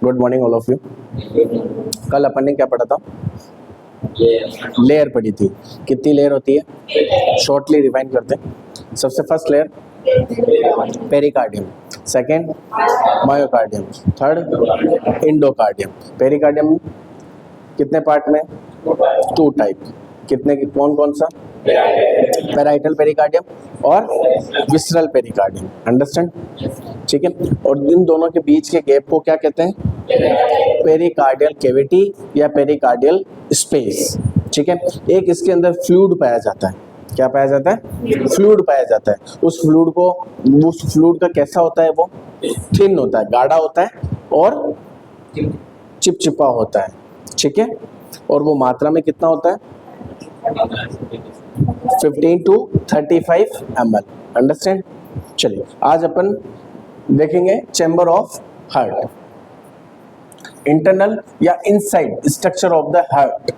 Good morning all of you. कल अपन ने क्या पढ़ा था? लेयर पढ़ी थी। कितनी लेयर होती है? शॉर्टली रिवाइंड करते हैं। सबसे first layer pericardium, second myocardium, third endocardium. Pericardium कितने पार्ट में? 2 टाइप। कितने? कौन कौन सा? पेराइटल पेरिकार्डियम और विसरल पेरिकार्डियम। अंडरस्टैंड? ठीक है। और इन दोनों के बीच के गैप को क्या कहते हैं? पेरिकार्डियल कैविटी या पेरिकार्डियल स्पेस। ठीक है। एक इसके अंदर फ्लूइड पाया जाता है। क्या पाया जाता है? फ्लूइड पाया जाता है। उस फ्लूइड का कैसा होता है? वो थिन होता है, गाढ़ा होता है और चिपचिपा होता है। ठीक है। और वो मात्रा में कितना होता है? 15 to 35 ml। अंडरस्टैंड? चलिए आज अपन देखेंगे चैम्बर ऑफ हार्ट, इंटरनल या inside structure of the heart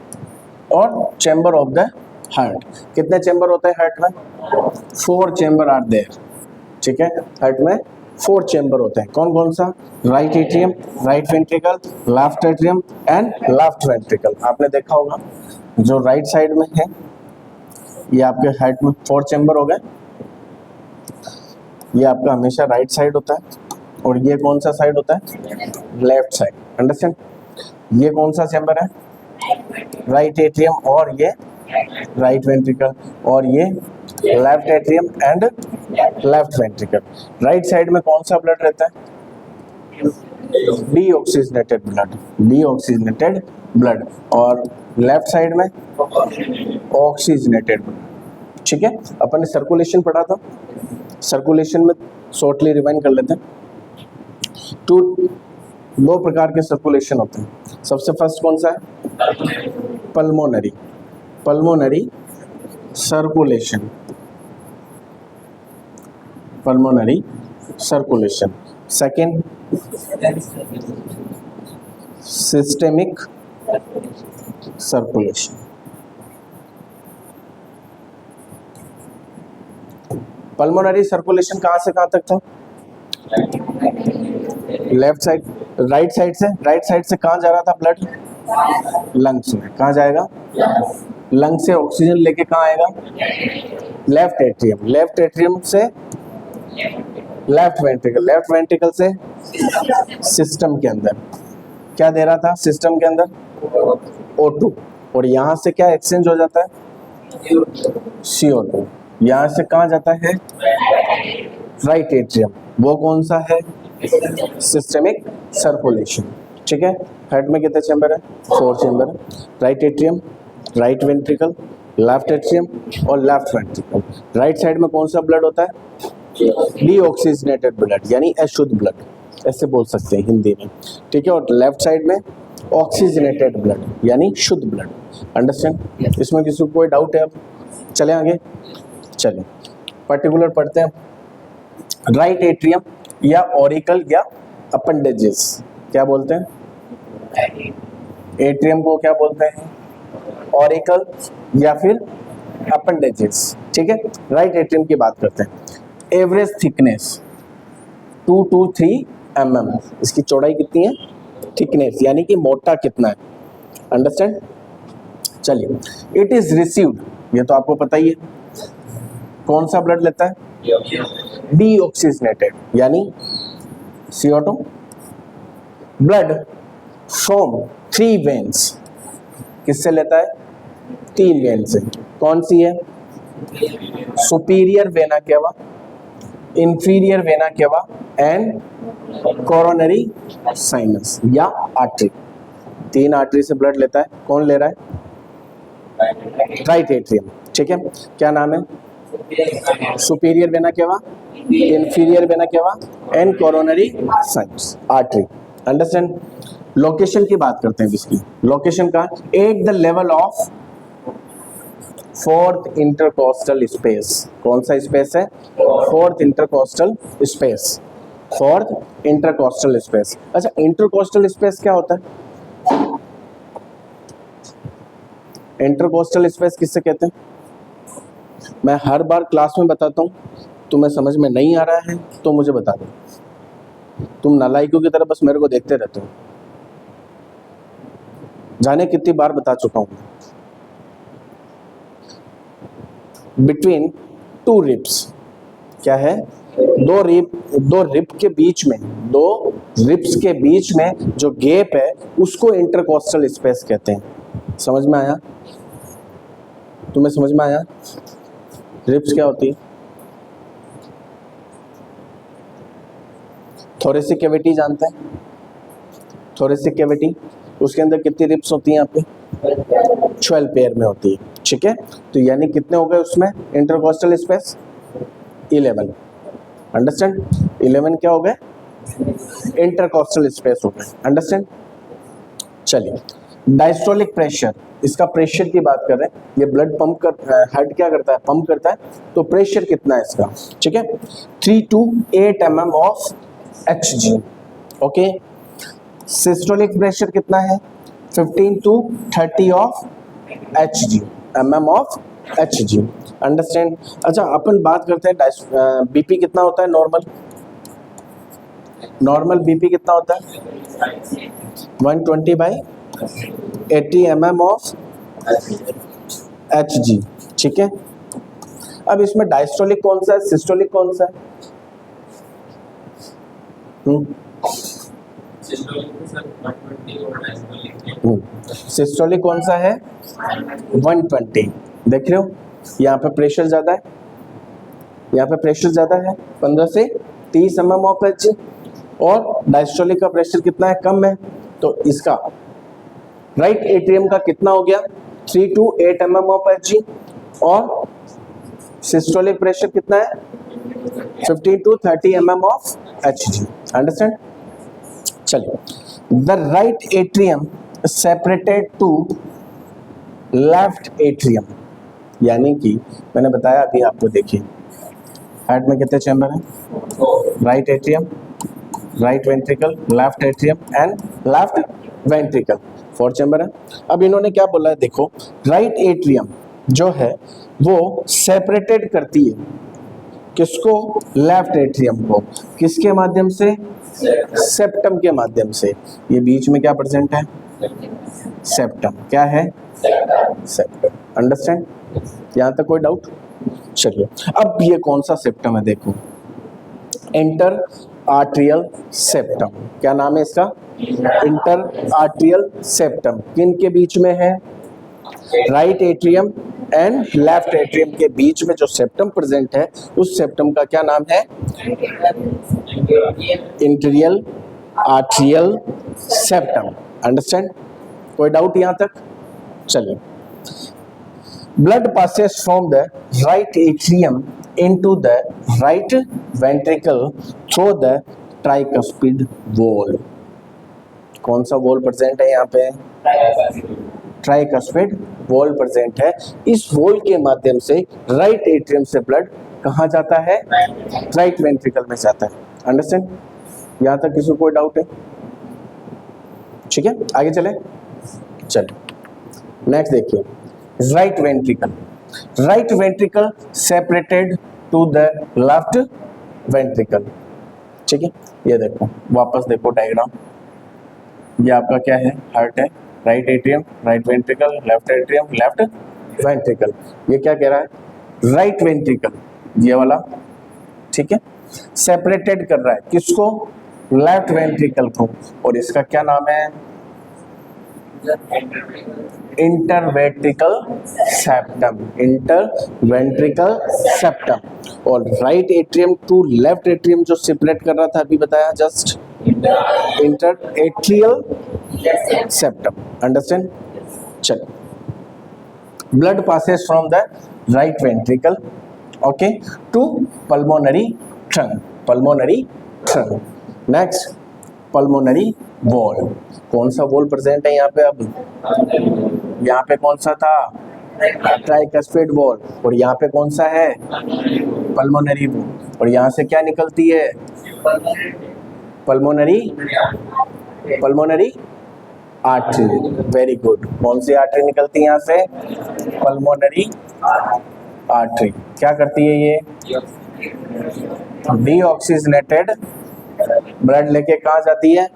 और चैम्बर ऑफ द हार्ट। कितने चैम्बर होते हैं हार्ट में? 4 चैम्बर आर देयर। ठीक है। हार्ट में 4 चैम्बर होते हैं। कौन कौन सा? Right atrium, right ventricle, left atrium and left ventricle. आपने देखा होगा जो राइट साइड में है ये आपके हार्ट में 4 चैम्बर हो गए। ये आपका हमेशा राइट साइड होता है और ये कौन सा साइड होता है? Left side. अंडरस्टैंड? ये कौन सा चैम्बर है? राइट एट्रियम और ये राइट वेंट्रिकल और ये left atrium and left ventricle. Right side में कौन सा ब्लड रहता है? Deoxygenated blood, deoxygenated blood. और लेफ्ट साइड में ऑक्सीजनेटेड ब्लड। ठीक है। अपन ने सर्कुलेशन पढ़ा था। सर्कुलेशन में शॉर्टली रिवाइंड कर लेते हैं। 2 प्रकार के सर्कुलेशन होते हैं। सबसे फर्स्ट कौन सा है? Pulmonary, pulmonary circulation, pulmonary circulation. Second systemic circulation. Pulmonary circulation कहाँ से कहाँ तक था? लेफ्ट साइड, राइट साइड से कहाँ जा रहा था ब्लड? लंग्स में। कहाँ जाएगा? लंग से ऑक्सीजन लेके कहाँ आएगा? लेफ्ट एट्रियम, लेफ्ट एट्रियम से लेफ्ट वेंट्रिकल, लेफ्ट वेंट्रिकल से सिस्टम के अंदर। क्या दे रहा था सिस्टम के अंदर? O2। और यहाँ से क्या एक्सचेंज हो जाता है? CO2। यहाँ से कहाँ जाता है? Right atrium. वो कौन सा है? Systemic circulation. ठीक है। हार्ट में कितने चैम्बर है? 4 चैम्बर है। Right atrium, right ventricle, left atrium और लेफ्ट वेंट्रिकल। राइट साइड में कौन सा ब्लड होता है? डीऑक्सीजनेटेड ब्लड यानी अशुद्ध ब्लड, ऐसे बोल सकते हैं हिंदी में। ठीक है। और लेफ्ट साइड में ऑक्सीजनेटेड ब्लड यानी शुद्ध ब्लड। अंडरस्टैंड? इसमें किसी को कोई डाउट है? अब चले आगे। चले पर्टिकुलर पढ़ते हैं। राइट एट्रियम या ऑरिकल या अपेंडेजेस। क्या बोलते हैं? एट्रियम को क्या बोलते हैं? ऑरिकल या फिर अपेंडेजेस। ठीक है। राइट एट्रियम की बात करते हैं। Average thickness 2 to 3 mm। इसकी चौड़ाई कितनी है? थिकनेस यानी कि मोटा कितना है। अंडरस्टैंड? चलिए। इट इज रिसीव्ड, ये तो आपको पता ही है। कौन सा ब्लड लेता है? डीऑक्सीजनेटेड यानी CO2। Blood from 3 veins. किससे लेता है? 3 वेन से। कौन सी है? Superior vena cava, inferior vena cava and coronary sinus या आर्टरी। 3 आर्टरी से ब्लड लेता है। कौन ले रहा है? Right atrium. ठीक है। क्या नाम है? Superior vena cava, inferior vena cava and coronary sinus artery. Understand? Location की बात करते हैं इसकी। लोकेशन का at the level of 4th intercostal space. कौन सा स्पेस है? 4th intercostal space, 4th intercostal space. अच्छा, इंटरकोस्टल स्पेस क्या होता है? इंटरकोस्टल स्पेस किससे कहते हैं? मैं हर बार क्लास में बताता हूँ, तुम्हें समझ में नहीं आ रहा है तो मुझे बता दो। तुम नालायकों की तरह बस मेरे को देखते रहते हो। जाने कितनी बार बता चुका हूं, बिटवीन टू रिब्स, क्या है, दो रिब के बीच में, दो रिब्स के बीच में जो गैप है उसको इंटरकोस्टल स्पेस कहते हैं। समझ में आया? तुम्हें समझ में आया? रिब्स क्या होती है? थोरेसिक कैविटी जानते हैं? थोरेसिक कैविटी, उसके अंदर कितनी रिब्स होती हैं? यहाँ पे 12 पेयर में होती है, ठीक है। तो यानी कितने हो गए उसमें इंटरकोस्टल स्पेस? 11। अंडरस्टैंड? 11 क्या हो गए? इंटरकोस्टल स्पेस हो गए। अंडरस्टैंड? चलिए, डायस्टोलिक प्रेशर, इसका प्रेशर की बात कर रहे हैं। ये ब्लड पंप कर, हार्ट क्या करता है? पंप करता है। तो प्रेशर कितना है इसका? ठीक है, 3 to 8 mm of Hg। Okay, systolic pressure कितना है? 15 to 30 of Hg, mm of Hg। Understand? अच्छा, अपन बात करते हैं बीपी कितना होता है नॉर्मल? नॉर्मल बीपी कितना होता है? 120/80 mm ऑफ Hg, ठीक है। अब इसमें डायस्टोलिक कौन सा है, सिस्टोलिक कौन सा है? सिस्टोलिक कौन सा है? 120। देख रहे हो, यहाँ पे प्रेशर ज्यादा है, यहाँ पे प्रेशर ज्यादा है, 15 से 30 mm ऑफ Hg, और डायस्टोलिक का प्रेशर कितना है? कम है। तो इसका राइट एट्रियम का कितना हो गया? 3 to 8 mm ऑफ Hg, और सिस्टोलिक प्रेशर कितना है? 15 to 30 mm of Hg। Understand? चलिए, the right atrium separated to left atrium, यानी कि मैंने बताया अभी आपको, देखिए हार्ट में कितने चैम्बर हैं? Right atrium, right ventricle, left atrium and left ventricle, 4 chamber है। अब इन्होंने क्या बोला है, देखो, राइट एट्रियम जो है वो सेपरेटेड करती है किसको? लेफ्ट एट्रियम को। किसके माध्यम से? सेप्टम के माध्यम से। ये बीच में क्या प्रेजेंट है? सेप्टम। क्या है? सेप्टम। अंडरस्टैंड? यहां तक कोई डाउट? चलिए, अब ये कौन सा सेप्टम है? देखो, इंटर आर्ट्रियल सेप्टम। क्या नाम है इसका? Inter atrial septum. किन के बीच में है? Right atrium and left atrium के बीच में जो सेप्टम प्रेजेंट है, उस सेप्टम का क्या नाम है? Interatrial atrial septum. अंडरस्टैंड? कोई डाउट यहां तक? चलिए, blood passes from the right atrium into the right ventricle through the tricuspid wall। कौन सा वॉल प्रेजेंट है यहाँ पे? ट्राइकस्पिड वॉल प्रेजेंट है। इस वॉल के माध्यम से राइट एट्रियम से ब्लड कहाँ जाता है? राइट वेंट्रिकल में जाता है। अंडरस्टैंड? यहाँ तक किसी को कोई डाउट है? ठीक है, आगे चले। चलिए, नेक्स्ट देखिए, right ventricle. Right ventricle separated to the left ventricle. ठीक है, ये देखो, वापस देखो डायग्राम। ये आपका क्या है? हार्ट है, right atrium, right ventricle, left atrium, left ventricle. ये क्या कह रहा है? राइट वेंट्रिकल, ये वाला, ठीक है, सेपरेटेड कर रहा है किसको? लेफ्ट वेंट्रिकल को। और इसका क्या नाम है? Interventricle septum. Interventricle septum. और right atrium to left atrium जो सेपरेट कर रहा था, अभी बताया just, inter atrial septum. Understand? चलो, blood passes from the right ventricle, okay, to pulmonary trunk। pulmonary trunk। next, pulmonary wall। कौन सा वॉल प्रेजेंट है यहाँ पे? अब यहाँ पे कौन सा था? Tricuspid valve. और यहाँ पे कौन सा है? Pulmonary wall. और यहाँ से क्या निकलती है? Pulmonary artery. Very good. कौन सी आर्टरी निकलती है यहाँ से? Pulmonary artery. क्या करती है ये? डीऑक्सीजनेटेड ब्लड लेके कहाँ जाती है?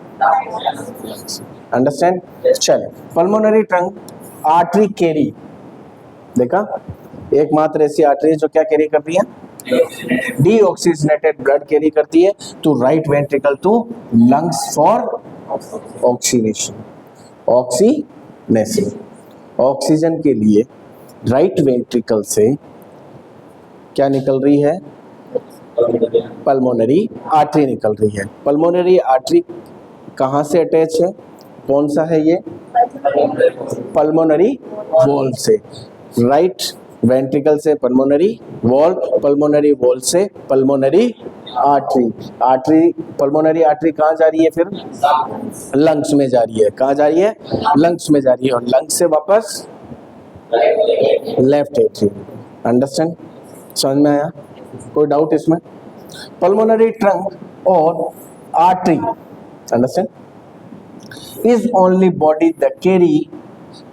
अंडरस्टैंड। चले, पल्मोनरी ट्रंक आर्टरी कैरी, देखा एकमात्र ऐसी आर्टरी जो क्या कैरी करती है, डीऑक्सीजनेटेड ब्लड कैरी करती है to right ventricle to lungs for oxynation, oxynation, oxygen के लिए राइट वेंट्रिकल से क्या निकल रही है, पल्मोनरी आर्टरी निकल रही है। पल्मोनरी आर्टरी कहाँ से अटैच है, कौन सा है ये, पल्मोनरी वॉल से, राइट वेंट्रिकल से पल्मोनरी वॉल, पल्मोनरी वॉल से pulmonary artery, artery pulmonary artery कहाँ जा रही है, फिर लंग्स में जा रही है, कहाँ जा रही है, लंग्स में जा रही है, और लंग्स से वापस लेफ्ट एट्रियम। अंडरस्टैंड, समझ में आया, कोई डाउट इसमें। पल्मोनरी ट्रंक और artery, understand, is only body that carry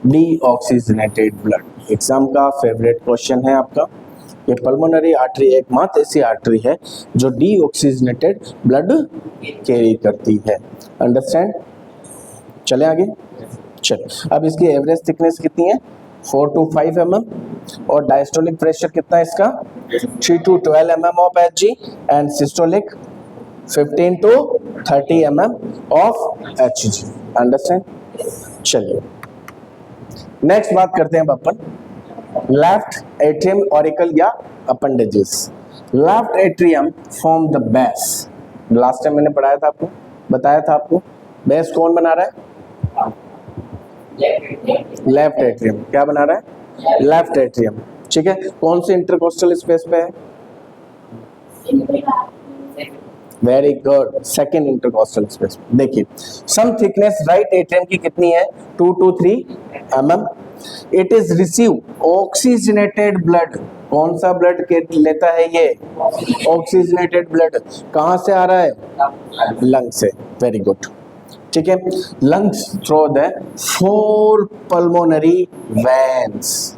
deoxygenated blood. Exam का फेवरेट क्वेश्चन है आपका, ये पल्मोनरी आर्टरी एकमात्र ऐसी आर्टरी है जो डीऑक्सीजनेटेड ब्लड कैरी करती है। अंडरस्टैंड, चले आगे। चलो, अब इसकी एवरेज थिकनेस कितनी है, 4 to 5 mm, और डायस्टोलिक प्रेशर कितना है इसका, 3 to 12 mm of Hg, and systolic 15 to 30 mm of Hg। Understand, चलिए नेक्स्ट बात करते हैं अपन लेफ्ट एट्रियम ऑरिकल या appendages. Left atrium form the base, last time मैंने पढ़ाया था आपको, बताया था आपको, बेस कौन बना रहा है, लेफ्ट एट्रियम, क्या बना रहा है, लेफ्ट एट्रियम, ठीक है। कौन से इंटरकोस्टल स्पेस पे है, very good, second intercostal space. देखिए सम थिकनेस राइट एट्रियम की कितनी है, 2 to 3 mm। It is receive oxygenated blood, कौन सा ब्लड लेता है ये, ऑक्सीजनेटेड ब्लड, कहां से आ रहा है, लंग से, वेरी गुड, ठीक है। Lungs through the 4 pulmonary veins,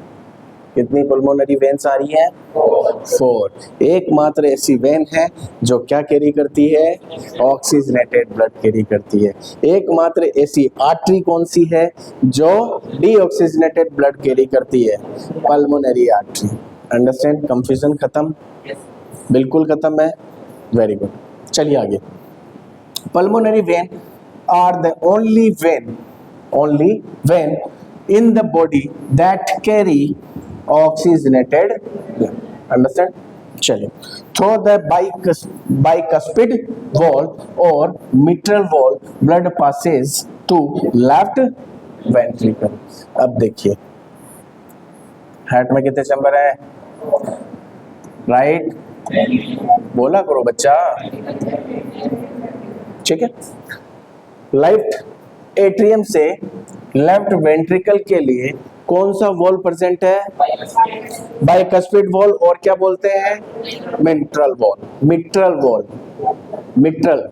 कितनी पल्मोनरी वेन्स आ रही है, 4। एकमात्र ऐसी वेन है जो क्या कैरी करती है, ऑक्सीजनेटेड ब्लड कैरी करती है। एकमात्र ऐसी आर्टरी कौन सी है जो डीऑक्सीजनेटेड ब्लड कैरी करती है, पल्मोनरी आर्टरी। अंडरस्टैंड, कंफ्यूजन खत्म, बिल्कुल खत्म है, वेरी गुड। चलिए आगे, pulmonary vein are the only vein in the body that carry oxygenated blood. Understand? चलिए, through the bicuspid wall or mitral wall blood passes to left ventricle। अब देखिए heart में कितने चैम्बर है, राइट, बोला करो बच्चा, ठीक है। लेफ्ट एट्रियम से लेफ्ट वेंट्रिकल के लिए कौन सा वॉल प्रेजेंट है, बाइकस्पिड वॉल, और क्या बोलते हैं, mitral valve, mitral valve, mitral,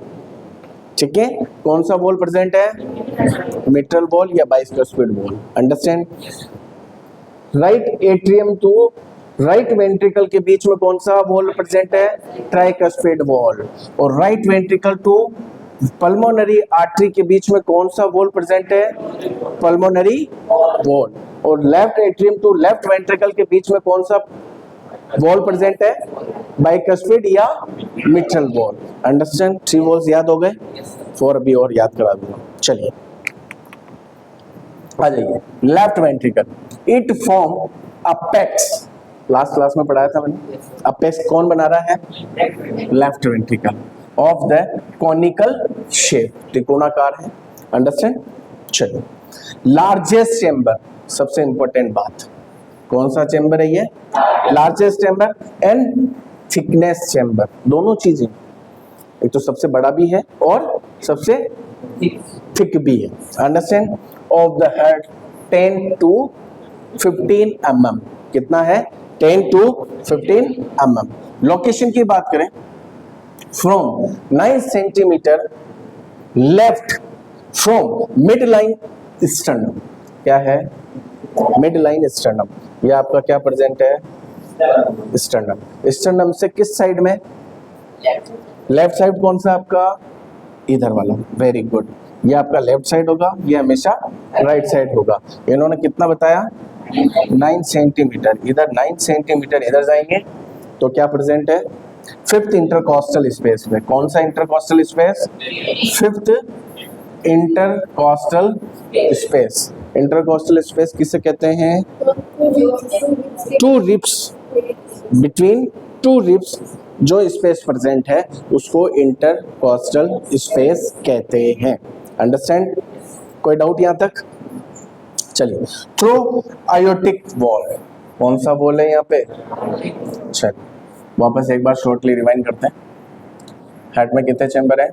ठीक है। कौन सा वॉल प्रेजेंट है, मिट्रल वॉल या bicuspid valve. Understand, right atrium to right ventricle के बीच में कौन सा वॉल प्रेजेंट है, ट्राइकस्पिड वॉल, और right ventricle to pulmonary artery के बीच में कौन सा वॉल प्रेजेंट है, पल्मोनरी वॉल, और left atrium to left ventricle के बीच में कौन सा वॉल प्रेजेंट है, बाइकस्पिड या मिट्रल वॉल। अंडरस्टैंड, 3 वॉल्स याद हो गए, 4 अभी और याद करा दूंगा। चलिए आ जाइए, left ventricle, it form apex, last class में पढ़ाया था मैंने, अपेक्स कौन बना रहा है, left ventricle of the conical shape, त्रिकोणाकार है। अंडरस्टैंड, चलो लार्जेस्ट चेंबर, सबसे इंपॉर्टेंट बात, कौन सा चेंबर है ये, largest chamber and thickness chamber, दोनों चीजें, एक तो सबसे बड़ा भी है और सबसे थिक भी है। Understand, of the head 10 to 15 mm, कितना है, 10 to 15 mm। लोकेशन की बात करें, from 9 centimeter left from midline sternum, क्या है, midline sternum, ये आपका क्या प्रेजेंट है, sternum, sternum से किस साइड में, लेफ्ट साइड, कौन सा आपका, इधर वाला, वेरी गुड, ये आपका लेफ्ट साइड होगा, ये हमेशा राइट साइड होगा। इन्होंने कितना बताया 9 सेंटीमीटर, इधर 9 सेंटीमीटर इधर जाएंगे तो क्या प्रेजेंट है फिफ्थ इंटरकॉस्टल स्पेस में। कौन सा intercostal space? Fifth intercostal space. Intercostal space किसे कहते हैं? Two ribs, between two ribs जो स्पेस प्रेजेंट है उसको इंटरकॉस्टल स्पेस कहते हैं। अंडरस्टैंड? कोई डाउट यहाँ तक? चलिए, थ्रू आयोटिक वॉल, कौन सा वॉल है यहाँ पे? चलिए वापस एक बार शॉर्टली रिवाइंड करते हैं। हार्ट में कितने चैम्बर है?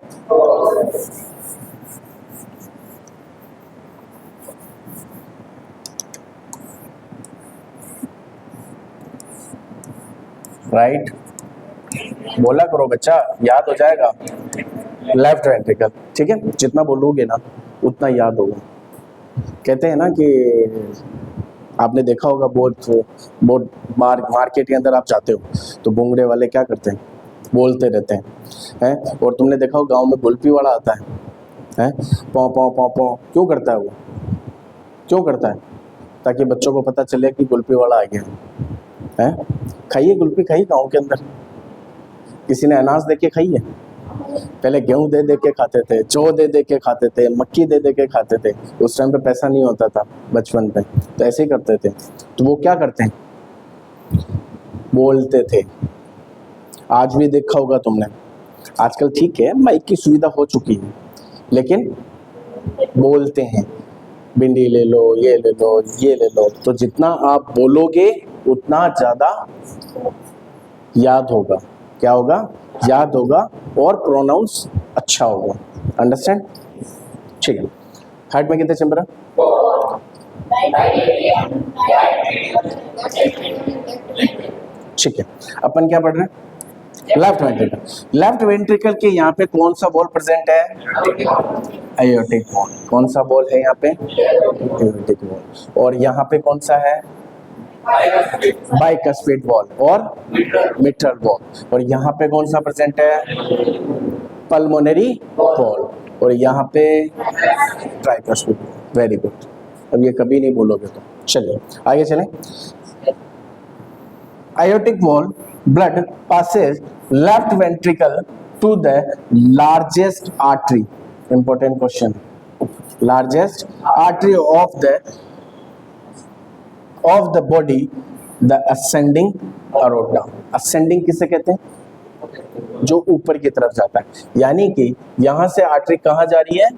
राइट, बोला करो बच्चा, याद हो जाएगा। लेफ्ट वेंट्रिकल, ठीक है, जितना बोलोगे ना उतना याद होगा। कहते हैं ना कि आपने देखा होगा बहुत मार्केट के अंदर आप जाते हो तो बोंगड़े वाले क्या करते हैं, बोलते रहते हैं। और तुमने देखा हो गांव में गुल्फी वाला आता है, पौ पौ पौ पौ क्यों करता है? वो क्यों करता है? ताकि बच्चों को पता चले कि गुल्फी वाला आ गया है। खाइए गुल्फी, खाइए गाँव के अंदर। किसी ने अनाज दे के खाई है? पहले गेहूं दे दे के खाते थे, जौ दे दे के खाते थे, मक्की दे दे के खाते थे। उस टाइम पे पैसा नहीं होता था बचपन पे, तो ऐसे ही करते थे। तो वो क्या करते हैं, बोलते थे। आज भी देखा होगा तुमने, आजकल ठीक है माइक की सुविधा हो चुकी है, लेकिन बोलते हैं भिंडी ले लो, ये ले लो, ये ले लो। तो जितना आप बोलोगे उतना ज्यादा याद होगा। क्या होगा? याद होगा और प्रोनाउंस अच्छा होगा। अंडरस्टैंड? ठीक है। हार्ट में कितने चैम्बर है? ठीक है, अपन क्या पढ़ रहे हैं? Left ventricle. लेफ्ट वेंट्रिकल के यहाँ पे कौन सा बॉल प्रेजेंट है? एयोर्टिक बॉल। कौन सा बॉल है यहाँ पे? एयोर्टिक बॉल। और यहाँ पे कौन सा है? बाइकस्पिड वॉल और मिट्रल वॉल। और यहाँ पे कौन सा प्रेजेंट है? Pulmonary wall. और यहाँ पे ट्राइकस्पिड। Very good. अब ये कभी नहीं बोलोगे तो चलिए आगे चलें। aortic wall blood passes left ventricle to the largest artery. Important question. Largest artery of the body, the ascending aorta. Ascending किसे कहते हैं? जो ऊपर की तरफ जाता है। यानी कि यहाँ से आर्टरी कहाँ जा रही है?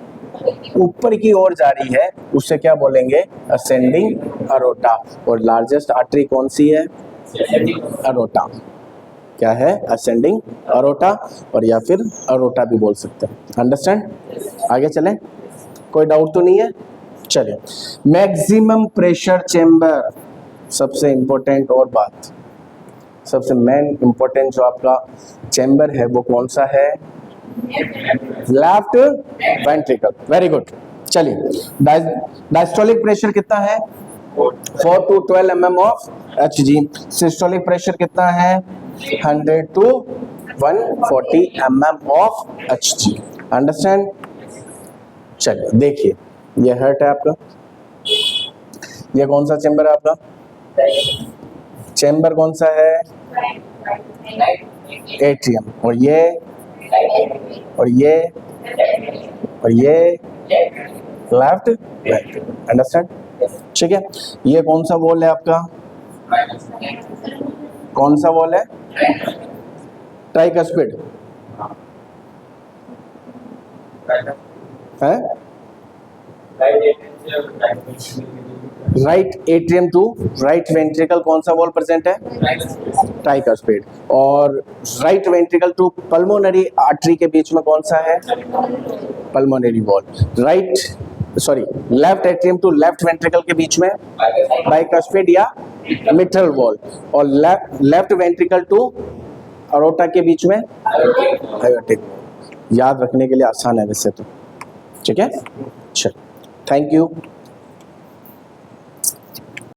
ऊपर की ओर जा रही है, उससे क्या बोलेंगे? Ascending aorta. और लार्जेस्ट आर्टरी कौन सी है? अरोटा। क्या है? असेंडिंग अरोटा, और या फिर अरोटा भी बोल सकते हैं। अंडरस्टैंड? आगे चलें, कोई डाउट तो नहीं है? चलिए, मैक्सिमम प्रेशर चेंबर, सबसे इंपॉर्टेंट और बात, सबसे मेन इंपॉर्टेंट जो आपका चेंबर है वो कौन सा है? Left ventricle. Very good. चलिए, डायस्टोलिक प्रेशर कितना है? 4 to 12 mm of Hg। Systolic pressure कितना है? 100 to 140 mm of Hg। Understand? चलिए देखिए, ये हार्ट है आपका, ये कौन सा चेंबर है आपका? चेंबर कौन सा है? एट्रियम। और ये और ये और ये लेफ्ट वेंट्रिकल। अंडरस्टैंड? ठीक है, ये कौन सा वॉल है आपका? कौन सा वॉल है? ट्राइकस्पिड है। Right atrium to right ventricle कौन सा वॉल प्रेजेंट है? ट्राइकस्पिड। और right ventricle to pulmonary artery के बीच में कौन सा है? Pulmonary valve. Left atrium to left ventricle के बीच में बाइकस्पिड या मिट्रल वॉल। और लेफ्ट वेंट्रिकल टू अरोटा के बीच में आयोटिक वॉल। याद रखने के लिए आसान है वैसे तो, ठीक है। चलो, थैंक यू।